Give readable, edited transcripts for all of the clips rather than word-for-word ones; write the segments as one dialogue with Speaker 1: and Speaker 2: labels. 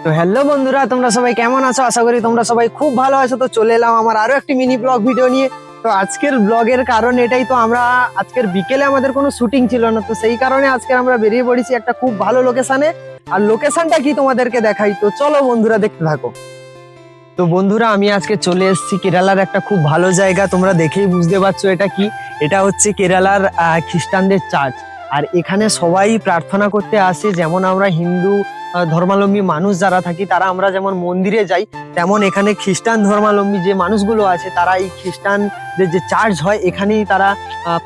Speaker 1: তো হ্যালো বন্ধুরা, তোমরা সবাই কেমন আছো? আশা করি তোমরা সবাই খুব ভালো আছো। তো চলে এলাম আমার আরো একটি মিনি ব্লগ ভিডিও নিয়ে। তো আজকের ব্লগের কারণ এটাই, তো আমরা আজকের বিকেলে আমাদের কোনো শুটিং ছিল না, তো সেই কারণে আজকে আমরা বেরিয়ে পড়েছি একটা খুব ভালো লোকেশনে। আর লোকেশনটা কি তোমাদেরকে দেখাই, তো চলো বন্ধুরা দেখতে থাকো। তো বন্ধুরা, আমি আজকে চলে এসেছি কেরালার একটা খুব ভালো জায়গা। তোমরা দেখেই বুঝতে পারছো এটা কি। এটা হচ্ছে কেরালার খ্রিস্টানদের চার্চ। আর এখানে সবাই প্রার্থনা করতে আসে। যেমন আমরা হিন্দু ধর্মাবলম্বী মানুষ যারা থাকি, তারা আমরা যেমন মন্দিরে যাই, তেমন এখানে খ্রিস্টান ধর্মাবলম্বী যে মানুষগুলো আছে, তারা এই খ্রিস্টানদের যে চার্চ হয় এখানেই তারা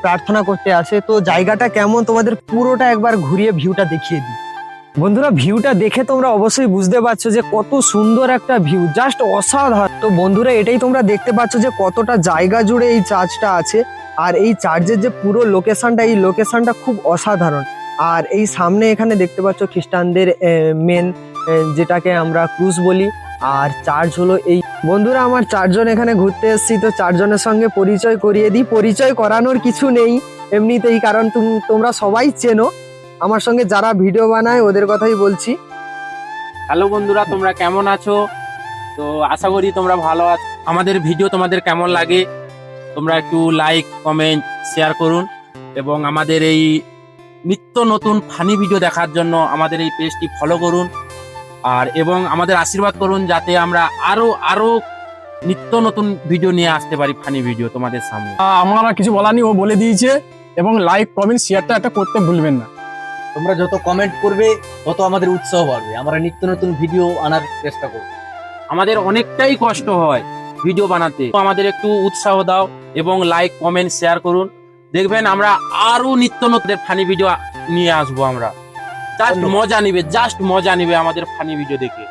Speaker 1: প্রার্থনা করতে আসে। তো জায়গাটা কেমন তোমাদের পুরোটা একবার ঘুরিয়ে ভিউটা দেখিয়ে দিই। বন্ধুরা, ভিউটা দেখে তোমরা অবশ্যই বুঝতে পারছো যে কত সুন্দর একটা ভিউ, জাস্ট অসাধারণ। তো বন্ধুরা, এটাই তোমরা দেখতে পাচ্ছ যে কতটা জায়গা জুড়ে এই চার্চটা আছে। আর এই চার্চের যে পুরো লোকেশনটা, এই লোকেশনটা খুব অসাধারণ। আর এই সামনে এখানে দেখতে পাচ্ছ খ্রিস্টানদের মেন, যেটাকে আমরা ক্রুশ বলি। আর চার্চ হলো এই। বন্ধুরা, আমার চারজন এখানে ঘুরতে এসেছি, তো চারজনের সঙ্গে পরিচয় করিয়ে দিই। পরিচয় করানোর কিছু নেই এমনিতেই, কারণ তোমরা সবাই চেনো। আমার সঙ্গে যারা ভিডিও বানায় ওদের কথাই বলছি।
Speaker 2: হ্যালো বন্ধুরা, তোমরা কেমন আছো? তো আশা করি তোমরা ভালো আছো। আমাদের ভিডিও তোমাদের কেমন লাগে তোমরা একটু লাইক, কমেন্ট, শেয়ার করুন। এবং আমাদের এই নিত্য নতুন ফানি ভিডিও দেখার জন্য আমাদের এই পেজটি ফলো করুন। আর এবং আমাদের আশীর্বাদ করুন যাতে আমরা আরো আরো নিত্য নতুন ভিডিও নিয়ে আসতে পারি, ফানি ভিডিও তোমাদের সামনে।
Speaker 3: আমার আর কিছু বলার নেই, ও বলে দিয়েছে। এবং লাইক, কমেন্ট, শেয়ারটা একটা করতে ভুলবেন না।
Speaker 4: তোমরা যত কমেন্ট করবে তত আমাদের উৎসাহ বাড়বে, আমরা নিত্য নতুন ভিডিও আনার চেষ্টা করব।
Speaker 2: আমাদের অনেকটাই কষ্ট হয় ভিডিও বানাতে, তো আমাদের একটু উৎসাহ দাও এবং লাইক, কমেন্ট, শেয়ার করুন। দেখবেন আমরা আরো নিত্য নতুন ফানি ভিডিও নিয়ে আসবো। আমরা জাস্ট মজা নিবে আমাদের ফানি ভিডিও দেখে।